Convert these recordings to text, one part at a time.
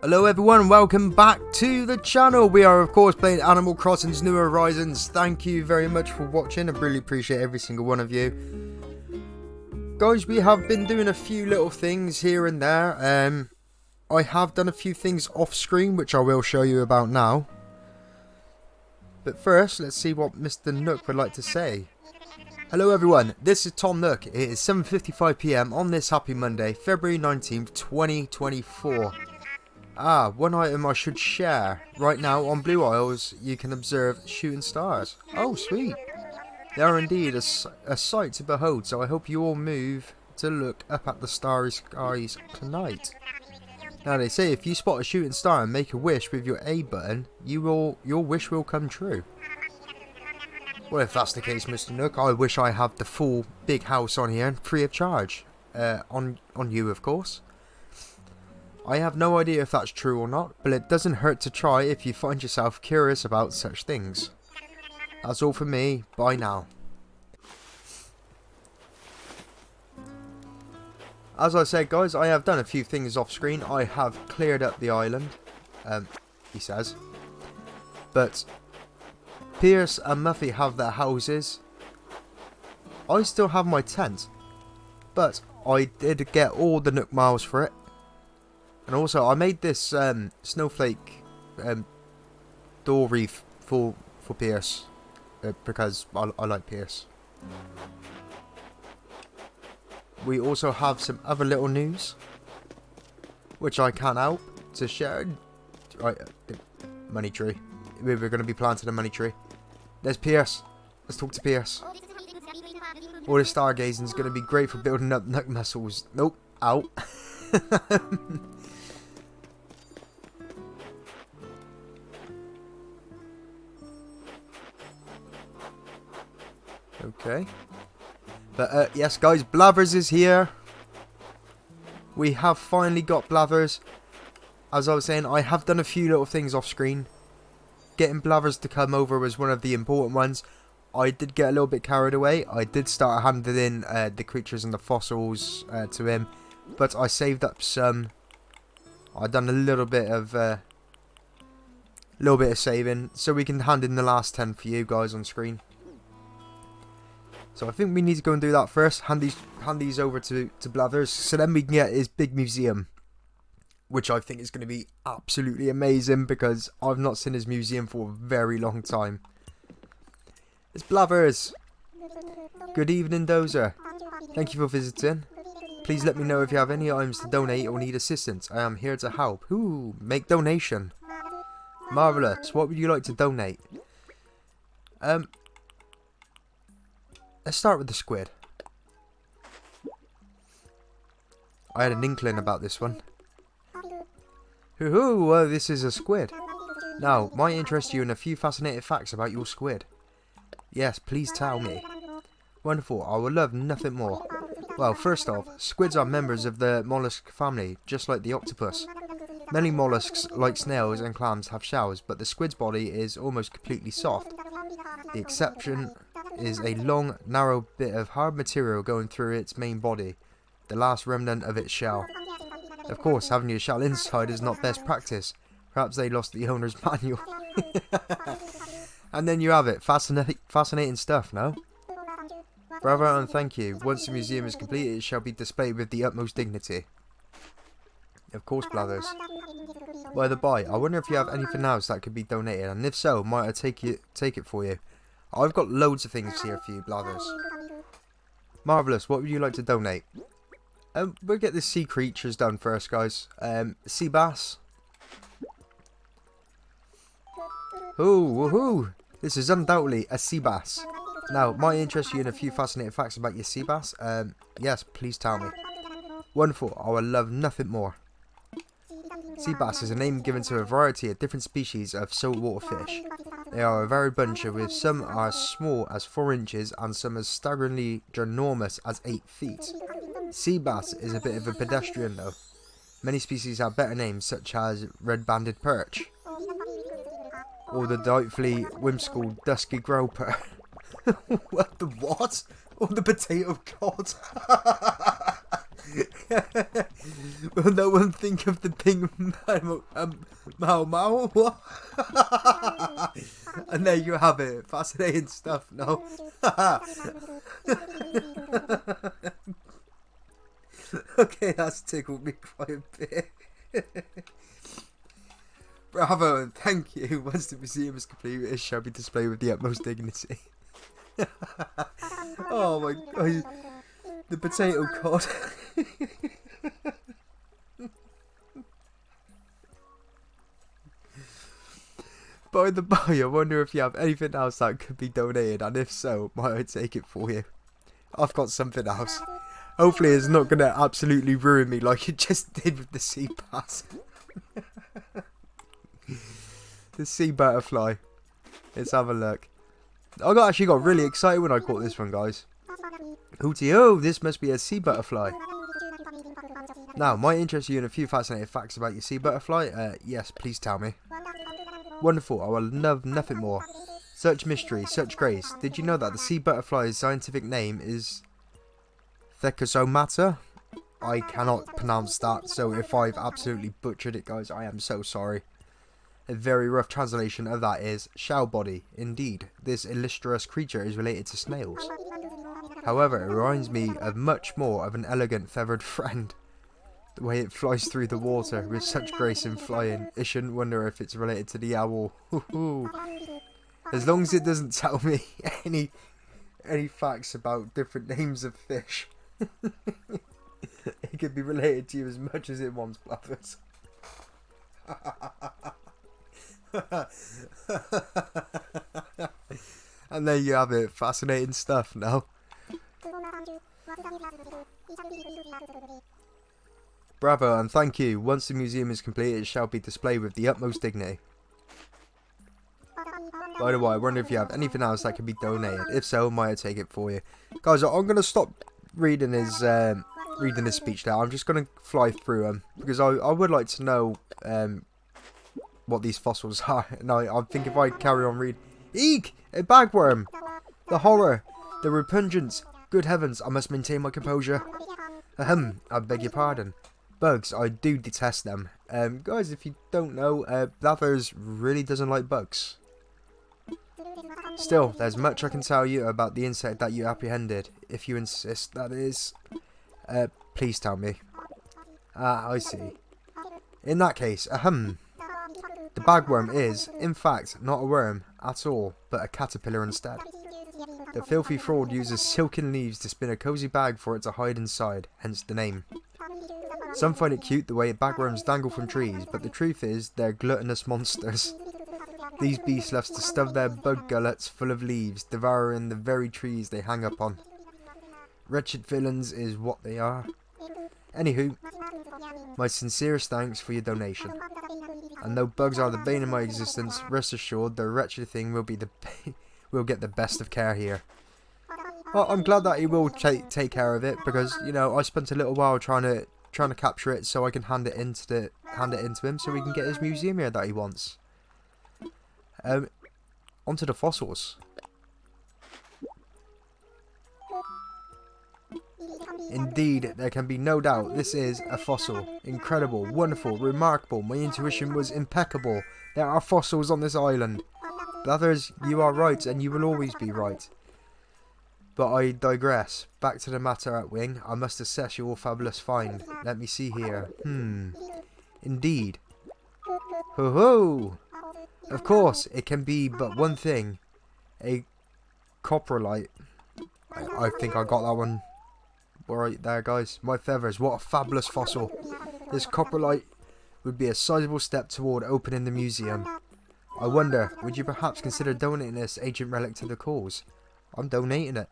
Hello everyone, welcome back to the channel. We are of course playing Animal Crossing's New Horizons. Thank you very much for watching. I really appreciate every single one of you. Guys, we have been doing a few little things here and there. I have done a few things off screen which I will show you about now. But first, let's see what Mr. Nook would like to say. Hello everyone, this is Tom Nook. It is 7:55 PM on this happy Monday, February 19th, 2024. One item I should share. Right now on Blue Isles, you can observe shooting stars. Oh, sweet. They are indeed a sight to behold, so I hope you all move to look up at the starry skies tonight. Now they say if you spot a shooting star and make a wish with your A button, your wish will come true. Well, if that's the case, Mr. Nook, I wish I had the full big house on here, free of charge. On you, of course. I have no idea if that's true or not, but it doesn't hurt to try if you find yourself curious about such things. That's all for me. Bye now. As I said, guys, I have done a few things off screen. I have cleared up the island, he says. But Pierce and Muffy have their houses. I still have my tent, but I did get all the Nook miles for it. And also, I made this snowflake door reef for Pierce because I like Pierce. We also have some other little news, which I can't help to share. Right, the money tree. We're going to be planting a money tree. There's Pierce. Let's talk to Pierce. All this stargazing is going to be great for building up Nook muscles. Nope, out. Okay. But yes guys, Blathers is here. We have finally got Blathers. As I was saying, I have done a few little things off screen. Getting Blathers to come over was one of the important ones. I did get a little bit carried away. I did start handing in the creatures and the fossils to him. But I saved up some. I've done a little bit of saving. So we can hand in the last 10 for you guys on screen. So I think we need to go and do that first. Hand these over to Blathers, so then we can get his big museum, which I think is going to be absolutely amazing because I've not seen his museum for a very long time. It's Blathers. Good evening, Dozer. Thank you for visiting. Please let me know if you have any items to donate or need assistance. I am here to help. Ooh, make donation. Marvellous. What would you like to donate? Let's start with the squid. I had an inkling about this one. Hoo-hoo, this is a squid. Now, might interest you in a few fascinating facts about your squid. Yes, please tell me. Wonderful, I would love nothing more. Well, first off, squids are members of the mollusk family, just like the octopus. Many mollusks, like snails and clams, have shells, but the squid's body is almost completely soft. The exception is a long, narrow bit of hard material going through its main body, the last remnant of its shell. Of course, having your shell inside is not best practice. Perhaps they lost the owner's manual. And then you have it. Fascinating stuff, no? Bravo and thank you. Once the museum is completed, it shall be displayed with the utmost dignity. Of course, Blathers. By the by, I wonder if you have anything else that could be donated, and if so, might I take it for you? I've got loads of things here for you, Blathers. Marvellous, what would you like to donate? We'll get the sea creatures done first, guys. Sea bass. Ooh, woohoo! This is undoubtedly a sea bass. Now, might interest you in a few fascinating facts about your sea bass? Yes, please tell me. Wonderful, I would love nothing more. Sea bass is a name given to a variety of different species of saltwater fish. They are a varied bunch, with some are as small as 4 inches and some as staggeringly ginormous as 8 feet. Sea bass is a bit of a pedestrian though. Many species have better names, such as red-banded perch, or the delightfully whimsical dusky groper. What the what? Or the potato cod. Will no one think of the pink Mau Mau? What? And there you have it. Fascinating stuff, no? Okay, that's tickled me quite a bit. Bravo and thank you. Once the museum is complete, it shall be displayed with the utmost dignity. Oh my god. The potato cod. By the by, I wonder if you have anything else that could be donated, and if so, might I take it for you? I've got something else. Hopefully it's not going to absolutely ruin me like it just did with the sea bass. The sea butterfly. Let's have a look. I actually got really excited when I caught this one, guys. Hootie, oh, this must be a sea butterfly. Now, might interest you in a few fascinating facts about your sea butterfly? Yes, please tell me. Wonderful, I will love nothing more. Such mystery, such grace. Did you know that the sea butterfly's scientific name is Thecosomata? I cannot pronounce that, so if I've absolutely butchered it, guys, I am so sorry. A very rough translation of that is shell body. Indeed, this illustrious creature is related to snails. However, it reminds me of much more of an elegant feathered friend. The way it flies through the water with such grace in flying, I shouldn't wonder if it's related to the owl. As long as it doesn't tell me any facts about different names of fish. It could be related to you as much as it wants, Blathers. And there you have it. Fascinating stuff now. Bravo and thank you. Once the museum is complete, it shall be displayed with the utmost dignity. By the way, I wonder if you have anything else that can be donated. If so, might I take it for you? Guys, I'm going to stop reading his speech now. I'm just going to fly through them because I would like to know what these fossils are. And I think if I carry on reading... Eek! A bagworm! The horror! The repugnance! Good heavens, I must maintain my composure. Ahem, I beg your pardon. Bugs, I do detest them. Guys, if you don't know, Blathers really doesn't like bugs. Still, there's much I can tell you about the insect that you apprehended. If you insist, that is. Please tell me. Ah, I see. In that case, ahem. The bagworm is, in fact, not a worm at all, but a caterpillar instead. The filthy fraud uses silken leaves to spin a cozy bag for it to hide inside, hence the name. Some find it cute the way bagworms dangle from trees, but the truth is, they're gluttonous monsters. These beasts love to stuff their bug gullets full of leaves, devouring the very trees they hang upon. Wretched villains is what they are. Anywho, my sincerest thanks for your donation. And though bugs are the bane of my existence, rest assured the wretched thing will get the best of care here. Well, I'm glad that he will take care of it because, you know, I spent a little while trying to capture it so I can hand it into him so he can get his museum here that he wants. Onto the fossils. Indeed, there can be no doubt this is a fossil. Incredible, wonderful, remarkable. My intuition was impeccable. There are fossils on this island. Blathers, you are right, and you will always be right. But I digress. Back to the matter at wing. I must assess your fabulous find. Let me see here. Indeed. Ho ho! Of course, it can be but one thing. A coprolite. I think I got that one right there, guys. My feathers, what a fabulous fossil. This coprolite would be a sizable step toward opening the museum. I wonder, would you perhaps consider donating this ancient relic to the cause? I'm donating it.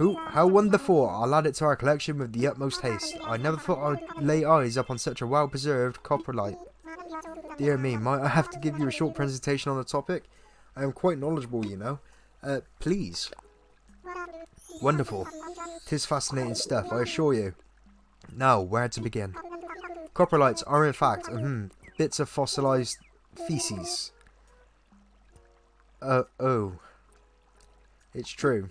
Ooh, how wonderful! I'll add it to our collection with the utmost haste. I never thought I'd lay eyes upon such a well-preserved coprolite. Dear me, might I have to give you a short presentation on the topic? I am quite knowledgeable, you know. Please. Wonderful. 'Tis fascinating stuff, I assure you. Now, where to begin? Coprolites are in fact, bits of fossilized feces. Oh. It's true.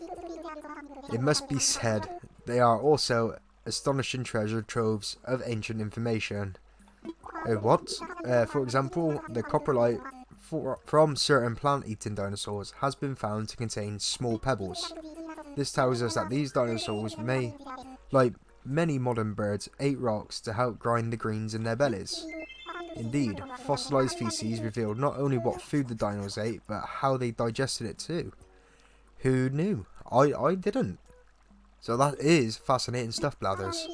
It must be said, they are also astonishing treasure troves of ancient information. What? For example, the coprolite from certain plant-eating dinosaurs has been found to contain small pebbles. This tells us that these dinosaurs may, like many modern birds, ate rocks to help grind the greens in their bellies. Indeed, fossilized feces revealed not only what food the dinos ate, but how they digested it too. Who knew? I didn't. So that is fascinating stuff, Blathers.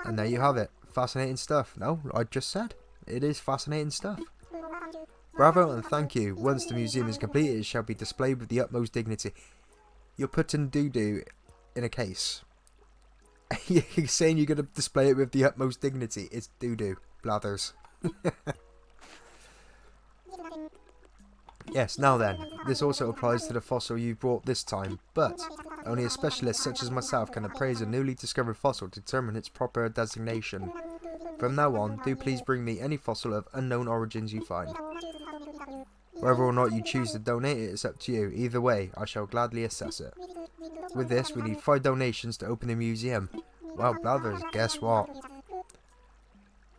And there you have it. Fascinating stuff. No, I just said. It is fascinating stuff. Bravo and thank you. Once the museum is completed, it shall be displayed with the utmost dignity. You're putting doo-doo in a case. You're saying you're going to display it with the utmost dignity. It's doo-doo, Blathers. Yes, now then, this also applies to the fossil you brought this time, but only a specialist such as myself can appraise a newly discovered fossil to determine its proper designation. From now on, do please bring me any fossil of unknown origins you find. Whether or not you choose to donate it is up to you. Either way, I shall gladly assess it. With this, we need 5 donations to open the museum. Well, Blathers, guess what?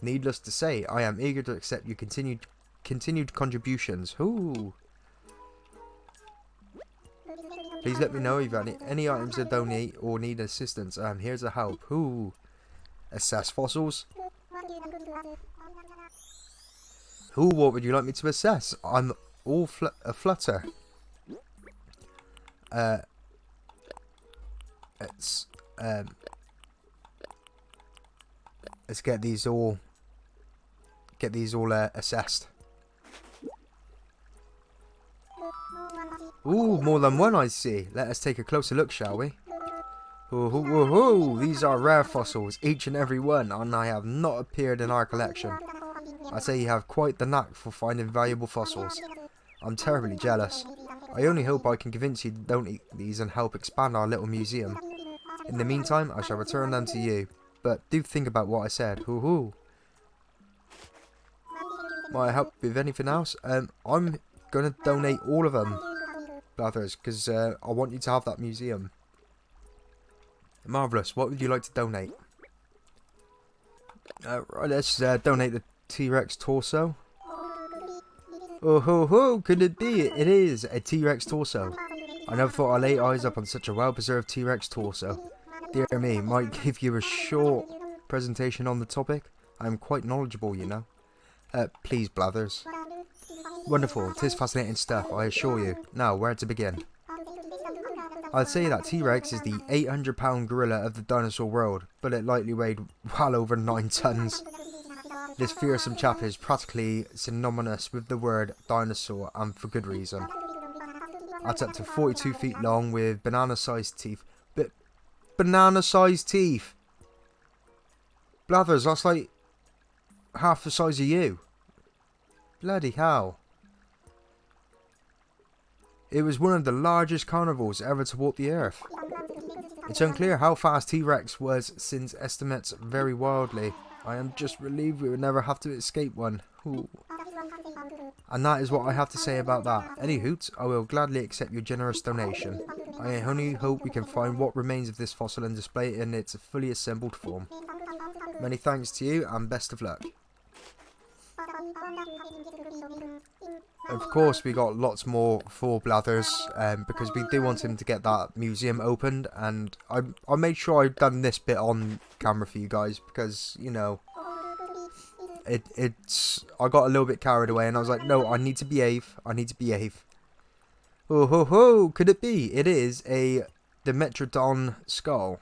Needless to say, I am eager to accept your continued contributions. Ooh. Please let me know if you have any items to donate or need assistance. I'm here to help. Ooh. Assess fossils. Ooh, what would you like me to assess? I'm all aflutter. Let's get these all assessed. Ooh, more than one I see. Let us take a closer look, shall we? Ooh, these are rare fossils, each and every one, and I have not appeared in our collection. I say you have quite the knack for finding valuable fossils. I'm terribly jealous. I only hope I can convince you to donate these and help expand our little museum. In the meantime, I shall return them to you. But do think about what I said. Might I help with anything else? I'm gonna donate all of them, Blathers, because I want you to have that museum. Marvellous. What would you like to donate? Right, let's donate the T-Rex torso. Could it be? It is a T-Rex torso. I never thought I'd lay eyes up on such a well-preserved T-Rex torso. Dear me, might give you a short presentation on the topic. I'm quite knowledgeable, you know. Please, Blathers. Wonderful, 'tis fascinating stuff, I assure you. Now, where to begin? I'd say that T-Rex is the 800-pound gorilla of the dinosaur world, but it likely weighed well over 9 tons. This fearsome chap is practically synonymous with the word dinosaur, and for good reason. That's up to 42 feet long with banana-sized teeth. Banana-sized teeth! Blathers, that's like half the size of you. Bloody hell. It was one of the largest carnivores ever to walk the earth. It's unclear how fast T-Rex was, since estimates vary wildly. I am just relieved we would never have to escape one. Ooh. And that is what I have to say about that. Any hoots, I will gladly accept your generous donation. I only hope we can find what remains of this fossil and display it in its fully assembled form. Many thanks to you and best of luck. Of course, we got lots more for Blathers, because we do want him to get that museum opened, and I made sure I've done this bit on camera for you guys, because, you know, I got a little bit carried away, and I was like, no, I need to behave, could it be? It is a Dimetrodon skull.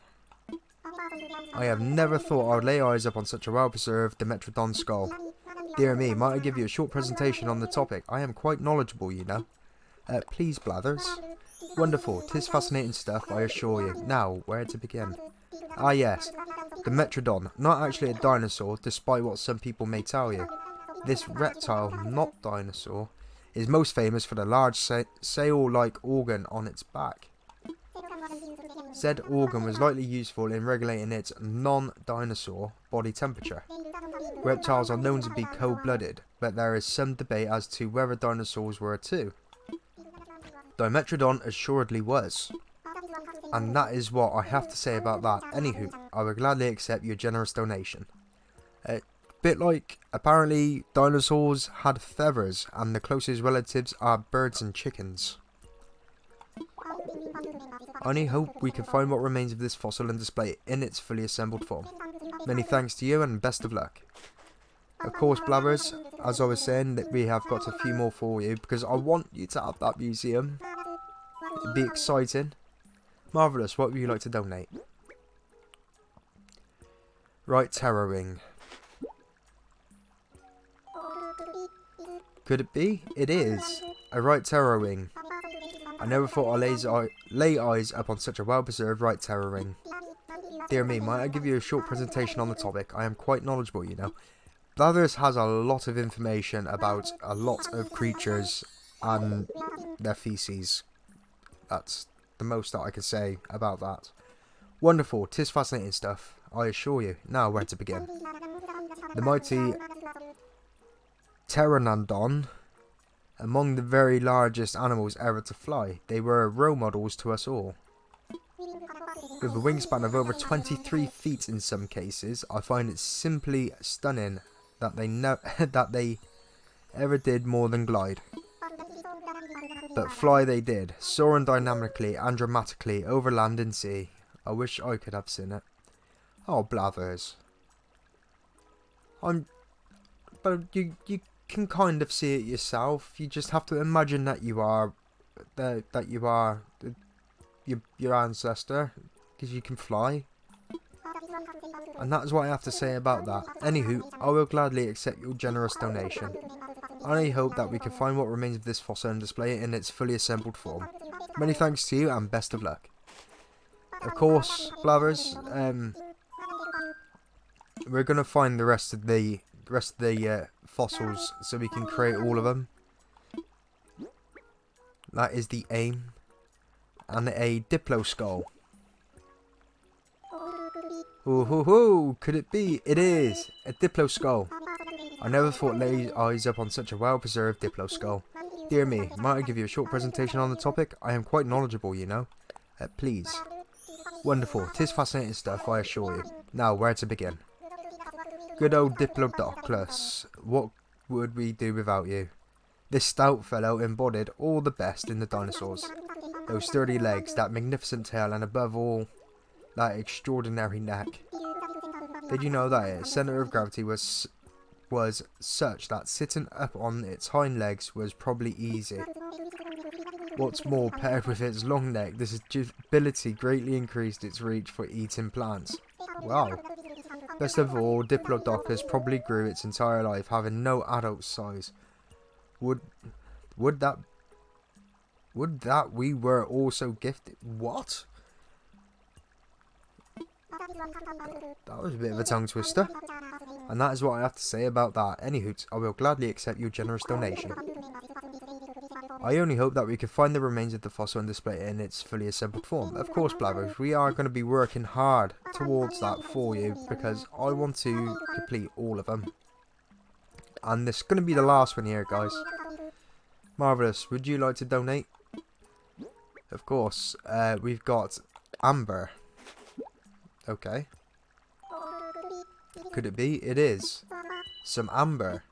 I have never thought I would lay eyes up on such a well-preserved Dimetrodon skull. Dear me, might I give you a short presentation on the topic? I am quite knowledgeable, you know. Please, Blathers. Wonderful, 'tis fascinating stuff, I assure you. Now, where to begin? Ah yes, Dimetrodon, not actually a dinosaur, despite what some people may tell you. This reptile, not dinosaur, is most famous for the large sail-like organ on its back. Said organ was likely useful in regulating its non-dinosaur body temperature. Reptiles are known to be cold-blooded, but there is some debate as to whether dinosaurs were too. Dimetrodon assuredly was. And that is what I have to say about that. Anywho, I would gladly accept your generous donation. Bit like, apparently dinosaurs had feathers and the closest relatives are birds and chickens. I only hope we can find what remains of this fossil and display it in its fully assembled form. Many thanks to you and best of luck. Of course, Blathers, as I was saying, that we have got a few more for you because I want you to have that museum. It'd be exciting. Marvellous, what would you like to donate? Right Terror Ring. Could it be? It is. A Right Terror Ring. I never thought I'd lay eyes upon such a well-preserved Right Terror Ring. Dear me, might I give you a short presentation on the topic? I am quite knowledgeable, you know. Blathers has a lot of information about a lot of creatures and their feces. That's the most that I could say about that. Wonderful, 'tis fascinating stuff, I assure you. Now, where to begin? The mighty Pteranodon, among the very largest animals ever to fly. They were role models to us all. With a wingspan of over 23 feet in some cases, I find it simply stunning that they ever did more than glide. But fly they did, soaring dynamically and dramatically over land and sea. I wish I could have seen it. Oh, Blathers. But you can kind of see it yourself. You just have to imagine that you are your ancestor, because you can fly. And that is what I have to say about that. Anywho, I will gladly accept your generous donation. I only hope that we can find what remains of this fossil and display it in its fully assembled form. Many thanks to you and best of luck. Of course, Blathers, we're gonna find the rest of the fossils so we can create all of them. That is the aim. And a Diplo skull. Ooh, hoo, hoo. Could it be? It is a Diplo skull. I never thought lay eyes up on such a well-preserved Diplo skull. Dear me, might I give you a short presentation on the topic? I am quite knowledgeable, you know. Please. Wonderful, 'tis fascinating stuff, I assure you. Now, where to begin? Good old Diplodocus, what would we do without you? This stout fellow embodied all the best in the dinosaurs. Those sturdy legs, that magnificent tail, and above all, that extraordinary neck. Did you know that its centre of gravity was such that sitting up on its hind legs was probably easy? What's more, paired with its long neck, this ability greatly increased its reach for eating plants. Wow. Best of all, Diplodocus probably grew its entire life, having no adult size. Would that we were also gifted? What? That was a bit of a tongue twister. And that is what I have to say about that. Anywho, I will gladly accept your generous donation. I only hope that we can find the remains of the fossil and display it in its fully assembled form. Of course, Blathers, we are going to be working hard towards that for you because I want to complete all of them. And this is going to be the last one here, guys. Marvellous. Would you like to donate? Of course. We've got Amber. Okay. Could it be? It is. Some amber.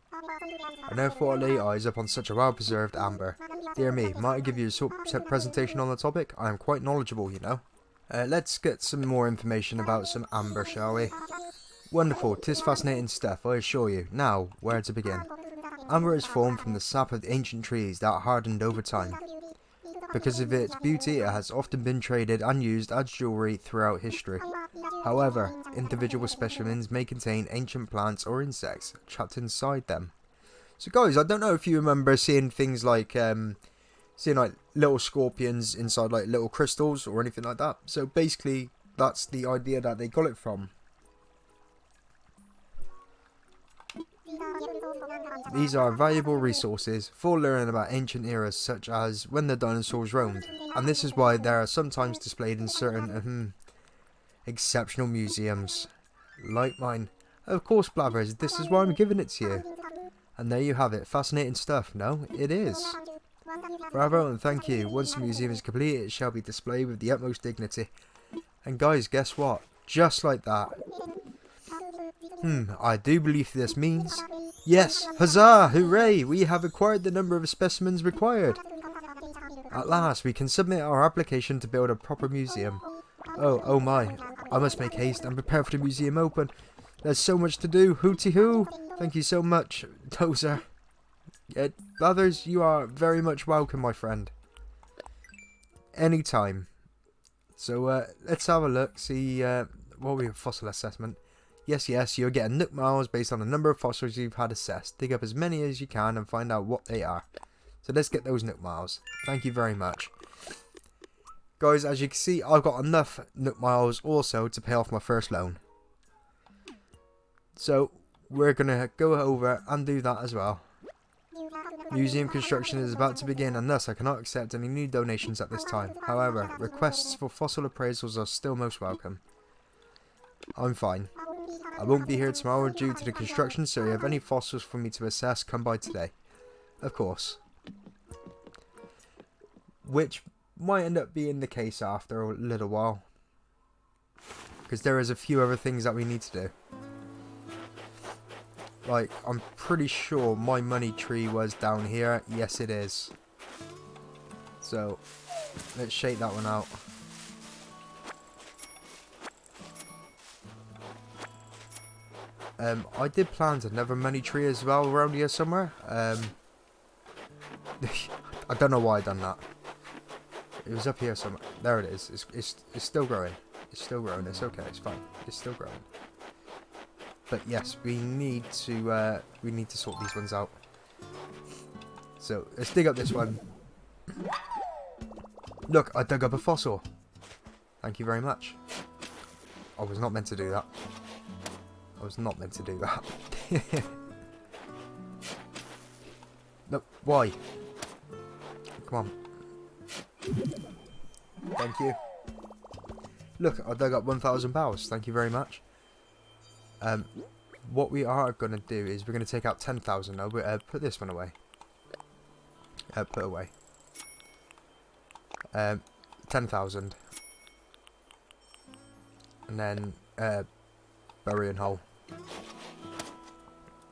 I never thought I'd lay eyes upon such a well-preserved amber. Dear me, might I give you a short presentation on the topic? I am quite knowledgeable, you know. Let's get some more information about some amber, shall we? Wonderful, 'tis fascinating stuff, I assure you. Now, where to begin? Amber is formed from the sap of ancient trees that hardened over time. Because of its beauty, it has often been traded and used as jewellery throughout history. However, individual specimens may contain ancient plants or insects trapped inside them. So guys, I don't know if you remember seeing things like, little scorpions inside like little crystals or anything like that. So basically, that's the idea that they got it from. These are valuable resources for learning about ancient eras such as when the dinosaurs roamed, and this is why they are sometimes displayed in certain exceptional museums, like mine. Of course, Blathers, this is why I'm giving it to you. And there you have it, fascinating stuff, no? It is. Bravo and thank you. Once the museum is complete, it shall be displayed with the utmost dignity. And guys, guess what? Just like that. I do believe this means... Yes! Huzzah! Hooray! We have acquired the number of specimens required. At last, we can submit our application to build a proper museum. Oh my. I must make haste and prepare for the museum open. There's so much to do. Hooty hoo! Thank you so much, Tozer. Blathers, you are very much welcome, my friend. Anytime. So, let's have a look. See, what we have, fossil assessment. Yes, you're getting Nook miles based on the number of fossils you've had assessed. Dig up as many as you can and find out what they are. So let's get those Nook miles. Thank you very much. Guys, as you can see, I've got enough Nook miles also to pay off my first loan. So, we're going to go over and do that as well. Museum construction is about to begin and thus I cannot accept any new donations at this time. However, requests for fossil appraisals are still most welcome. I'm fine. I won't be here tomorrow due to the construction, so if you have any fossils for me to assess, come by today. Of course. Which might end up being the case after a little while. Because there is a few other things that we need to do. Like, I'm pretty sure my money tree was down here. Yes, it is. So, let's shake that one out. I did plant another money tree as well around here somewhere. I don't know why I done that. It was up here somewhere. There it is. It's still growing. It's still growing. It's okay. It's fine. It's still growing. But yes, we need to sort these ones out. So let's dig up this one. Look, I dug up a fossil. Thank you very much. I was not meant to do that. I was not meant to do that. No, why? Come on. Thank you. Look, I dug up 1,000 barrels. Thank you very much. What we are going to do is we're going to take out 10,000 now. Put this one away. Put away. 10,000. And then bury and hole.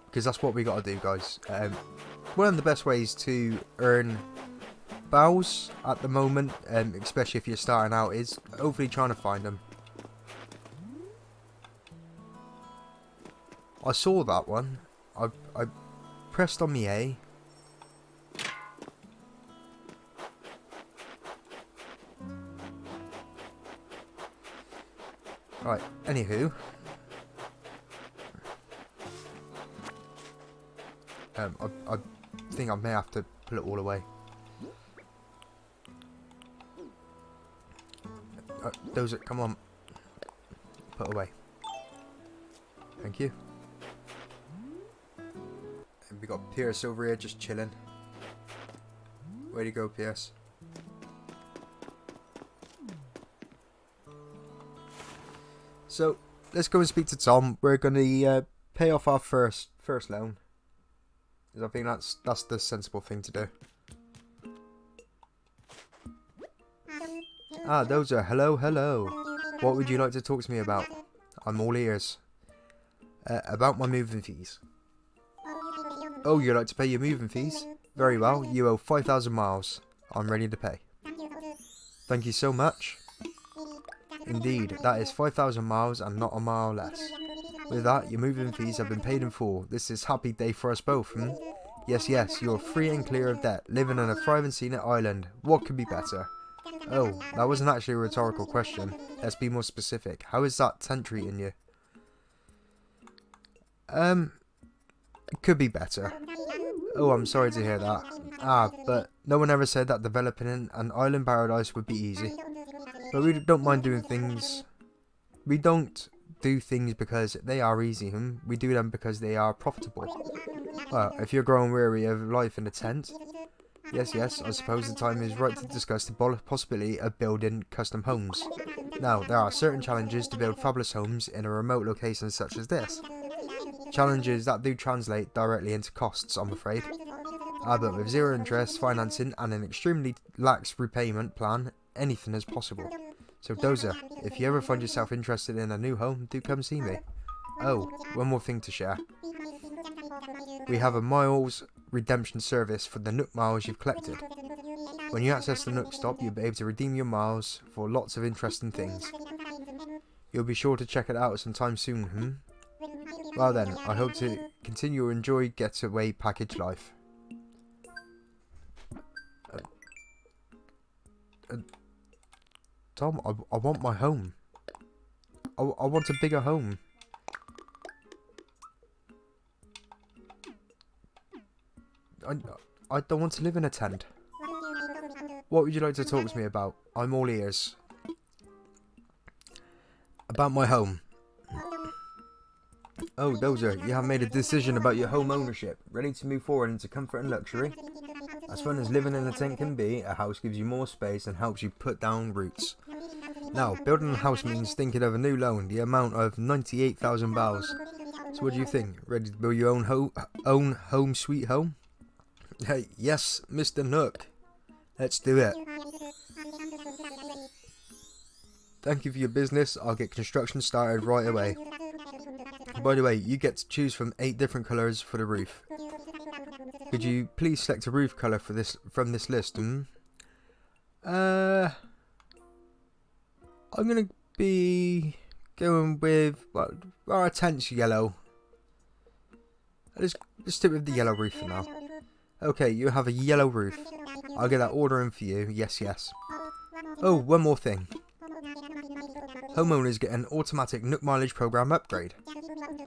Because that's what we got to do, guys. One of the best ways to earn bows at the moment, especially if you're starting out, is hopefully trying to find them. I saw that one. I pressed on the A. Right, anywho. I think I may have to put it all away. Those are, come on. Put away. Thank you. And we got Pierce over here just chilling. Way to go, Pierce. So, let's go and speak to Tom. We're going to pay off our first loan. Because I think that's the sensible thing to do. Ah, those are hello. What would you like to talk to me about? I'm all ears. About my moving fees. Oh, you'd like to pay your moving fees? Very well, you owe 5,000 miles. I'm ready to pay. Thank you so much. Indeed, that is 5,000 miles and not a mile less. With that, your moving fees have been paid in full. This is happy day for us both, hmm? Yes, you're free and clear of debt, living on a thriving scenic island. What could be better? Oh, that wasn't actually a rhetorical question. Let's be more specific. How is that tent treating you? It could be better. Oh, I'm sorry to hear that. Ah, but no one ever said that developing an island paradise would be easy. But we don't mind doing things. We don't do things because they are easy, we do them because they are profitable. Well, if you're growing weary of life in a tent, yes, I suppose the time is right to discuss the possibility of building custom homes. Now, there are certain challenges to build fabulous homes in a remote location such as this. Challenges that do translate directly into costs, I'm afraid. But with zero interest, financing, and an extremely lax repayment plan, anything is possible. So Dozer, if you ever find yourself interested in a new home, do come see me. Oh, one more thing to share. We have a miles redemption service for the Nook miles you've collected. When you access the Nook stop, you'll be able to redeem your miles for lots of interesting things. You'll be sure to check it out sometime soon, Well then, I hope to continue to enjoy getaway package life. Tom, I want my home. I want a bigger home. I don't want to live in a tent. What would you like to talk to me about? I'm all ears. About my home. Oh, Dozer, you have made a decision about your home ownership. Ready to move forward into comfort and luxury? As fun as living in a tent can be, a house gives you more space and helps you put down roots. Now, building a house means thinking of a new loan, the amount of 98,000 bells. So what do you think? Ready to build your own home sweet home? Hey, yes, Mr. Nook. Let's do it. Thank you for your business. I'll get construction started right away. By the way, you get to choose from 8 different colours for the roof. Could you please select a roof colour for this from this list? I'm gonna be going with our tent's yellow. Let's stick with the yellow roof for now. Okay, you have a yellow roof. I'll get that order in for you. Yes, yes. Oh, one more thing. Homeowners get an automatic Nook mileage program upgrade.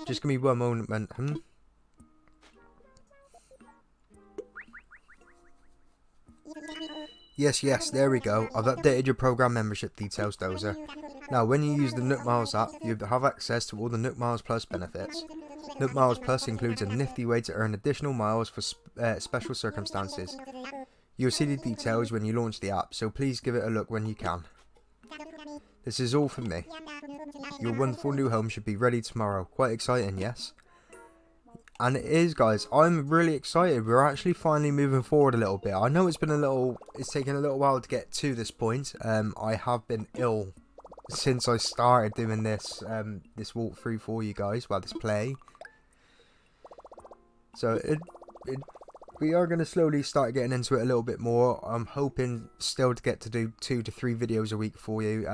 Just give me one moment, Yes, there we go. I've updated your program membership details, Dozer. Now, when you use the Nook Miles app, you have access to all the Nook Miles Plus benefits. Nook Miles Plus includes a nifty way to earn additional miles for special circumstances. You'll see the details when you launch the app, so please give it a look when you can. This is all from me. Your wonderful new home should be ready tomorrow. Quite exciting, yes? And it is, guys. I'm really excited. We're actually finally moving forward a little bit. I know it's taken a little while to get to this point. I have been ill since I started doing this walkthrough for you guys. Well, this play. So we are going to slowly start getting into it a little bit more. I'm hoping still to get to do 2 to 3 videos a week for you.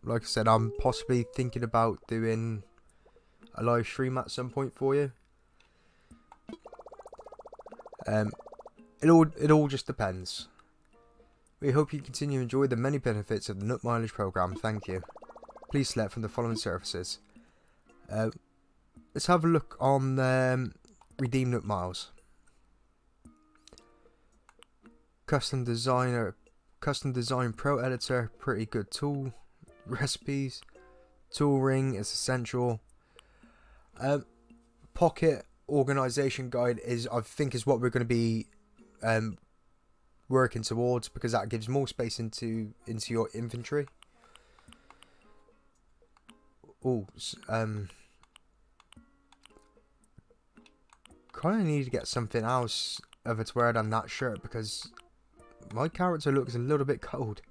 Like I said, I'm possibly thinking about doing a live stream at some point for you. It all just depends. We hope you continue to enjoy the many benefits of the Nook Mileage program. Thank you. Please select from the following services. Let's have a look on Redeem Nook Miles. Custom design pro editor, pretty good tool. Recipes, tool ring is essential. Pocket organization guide I think is what we're going to be working towards, because that gives more space into your inventory. Oh, kind of need to get something else over to wear than that shirt, because my character looks a little bit cold.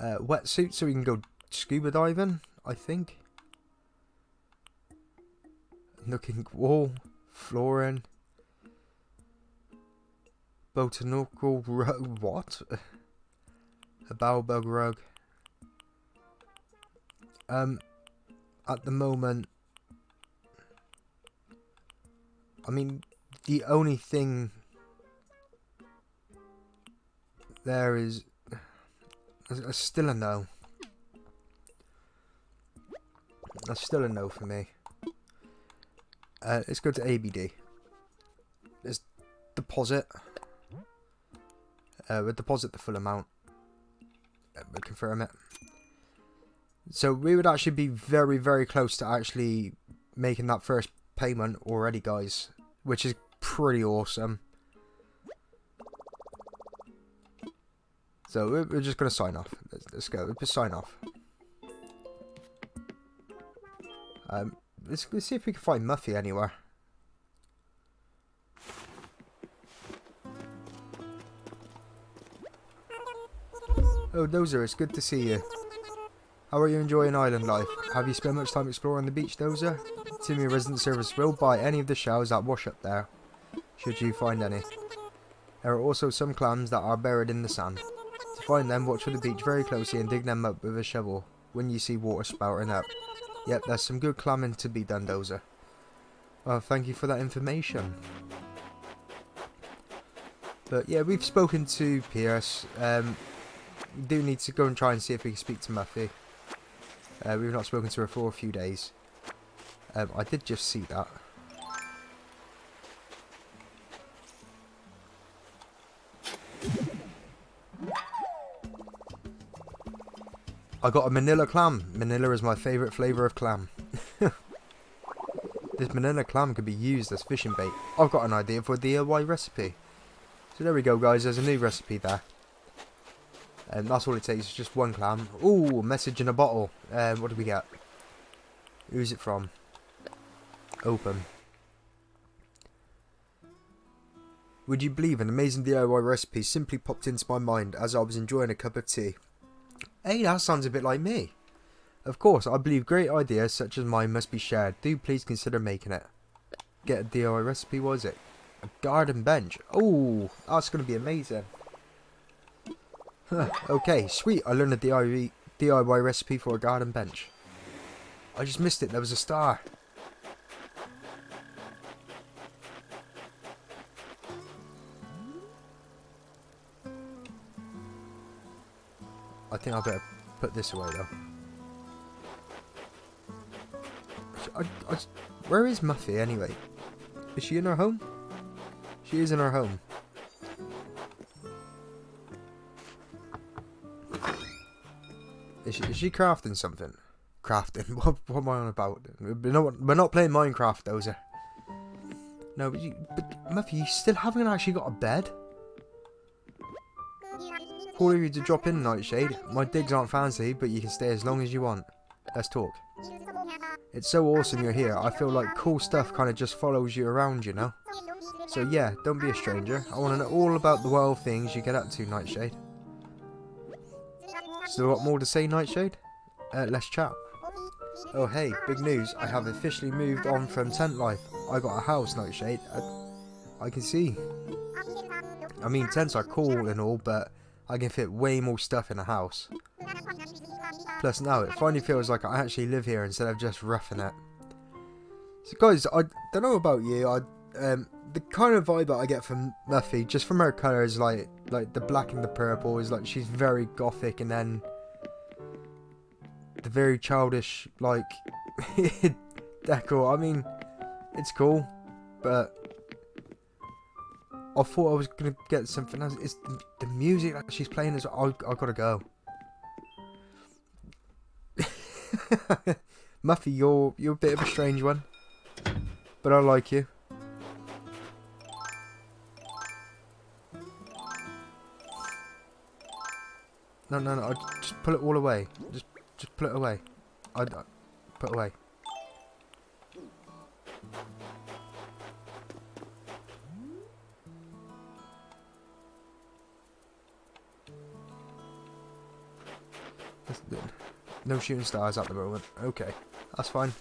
Wetsuit so we can go scuba diving, I think. Nooking wall, flooring, botanical rug, what? A baobab rug. At the moment, I mean, the only thing there is still a no. That's still a no for me. Let's go to ABD. Let's deposit. We'll deposit the full amount. We'll confirm it. So we would actually be very, very close to actually making that first payment already, guys. Which is pretty awesome. So we're just going to sign off. Let's go. Let's just sign off. Let's see if we can find Muffy anywhere. Oh, Dozer, it's good to see you. How are you enjoying island life? Have you spent much time exploring the beach, Dozer? Timmy Resident Service will buy any of the shells that wash up there, should you find any. There are also some clams that are buried in the sand. To find them, watch for the beach very closely and dig them up with a shovel when you see water spouting up. Yep, there's some good clamming to be done, Dozer. Well, thank you for that information. But yeah, we've spoken to Pierce. We do need to go and try and see if we can speak to Muffy. We've not spoken to her for a few days. I did just see that. I got a manila clam. Manila is my favourite flavour of clam. This manila clam could be used as fishing bait. I've got an idea for a DIY recipe. So there we go, guys. There's a new recipe there. And that's all it takes. It's just one clam. Ooh, message in a bottle. What do we get? Who's it from? Open. Would you believe an amazing DIY recipe simply popped into my mind as I was enjoying a cup of tea? Hey, that sounds a bit like me. Of course, I believe great ideas such as mine must be shared. Do please consider making it. Get a DIY recipe, what is it? A garden bench. Oh, that's going to be amazing. Huh, okay, sweet. I learned a DIY recipe for a garden bench. I just missed it. There was a star. I think I better put this away though. Where is Muffy anyway? Is she in her home? She is in her home. Is she crafting something? Crafting? What am I on about? We're not playing Minecraft, Dozer. No, but Muffy, you still haven't actually got a bed? Call you to drop in, Nightshade. My digs aren't fancy, but you can stay as long as you want. Let's talk. It's so awesome you're here. I feel like cool stuff kind of just follows you around, you know? So yeah, don't be a stranger. I want to know all about the wild things you get up to, Nightshade. Still got more to say, Nightshade? Let's chat. Oh hey, big news. I have officially moved on from tent life. I got a house, Nightshade. I can see. I mean, tents are cool and all, but I can fit way more stuff in a house. Plus now, it finally feels like I actually live here instead of just roughing it. So guys, I don't know about you, the kind of vibe that I get from Muffy, just from her colours, like the black and the purple, is like she's very gothic, and then the very childish, like, decor. I mean, it's cool, but I thought I was going to get something else. It's the music that she's playing is. I gotta go. Muffy, you're a bit of a strange one, but I like you. No, I just pull it all away. Just pull it away. I put it away. No shooting stars at the moment. Okay, that's fine.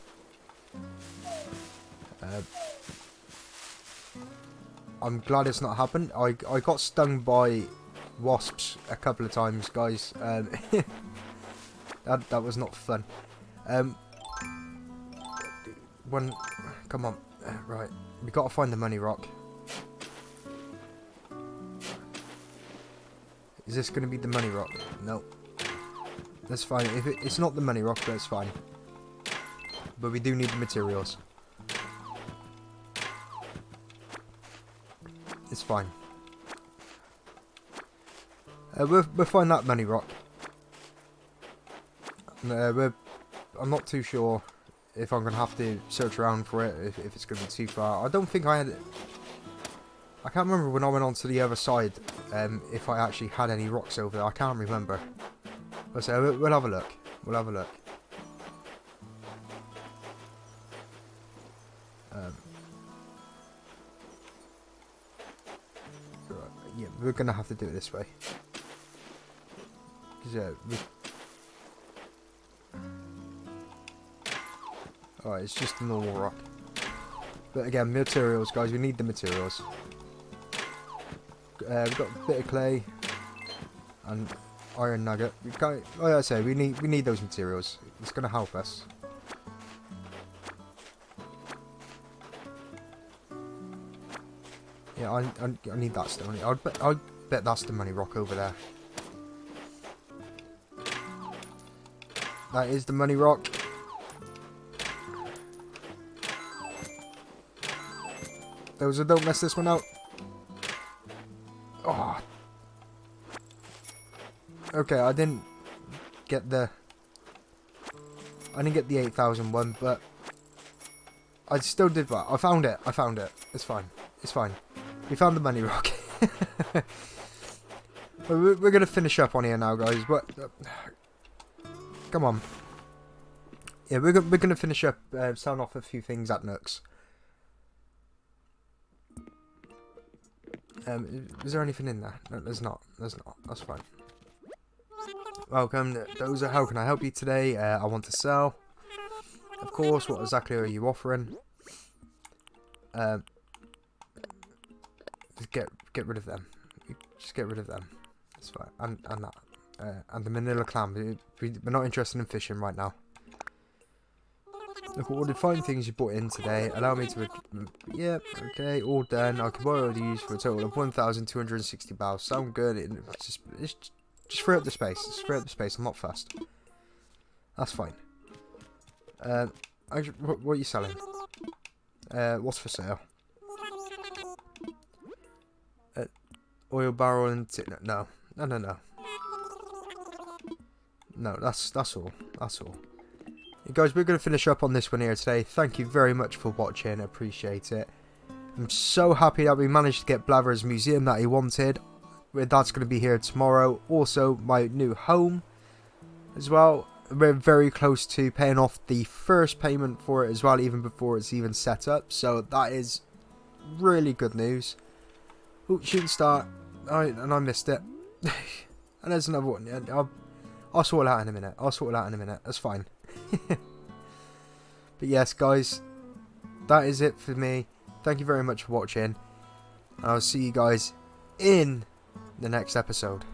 I'm glad it's not happened. I got stung by wasps a couple of times, guys. That was not fun. Come on, right. We got to find the money rock. Is this going to be the money rock? No. That's fine. If it's not the money rock, that's fine. But we do need the materials. It's fine. We'll find that money rock. I'm not too sure if I'm going to have to search around for it, if it's going to be too far. I don't think I had... I can't remember when I went on to the other side, if I actually had any rocks over there. I can't remember. So we'll have a look. We'll have a look. Right, yeah, we're going to have to do it this way. Yeah, alright, it's just a normal rock. But again, materials, guys. We need the materials. We've got a bit of clay and iron nugget. We can't, like I say, we need those materials. It's gonna help us. Yeah, I need that stone. I bet that's the money rock over there. That is the money rock. Those don't mess this one out. Oh. Okay, I didn't get the 8,000 one, but I still did that. I found it. It's fine. It's fine. We found the money rock. We're gonna finish up on here now, guys. But come on. Yeah, we're gonna finish up, selling off a few things at Nook's. Is there anything in there? No, there's not. There's not. That's fine. Welcome. Those are how can I help you today? I want to sell. Of course. What exactly are you offering? Just get rid of them. Just get rid of them. That's fine. And that. And the manila clam. We're not interested in fishing right now. Look, ordered fine things you brought in today. Allow me to... Yep, okay, all done. I can borrow these for a total of 1,260 barrels. Sound good. It's just free up the space. Just free up the space. I'm not fussed. That's fine. What are you selling? What's for sale? Oil barrel and... No. No, that's all. That's all. Guys, we're going to finish up on this one here today. Thank you very much for watching. I appreciate it. I'm so happy that we managed to get Blathers' museum that he wanted. That's going to be here tomorrow. Also, my new home as well. We're very close to paying off the first payment for it as well, even before it's even set up. So that is really good news. Oh, shooting star. And I missed it. And there's another one. Yeah, I'll sort it out in a minute. That's fine. But yes, guys, that is it for me. Thank you very much for watching, and I'll see you guys in the next episode.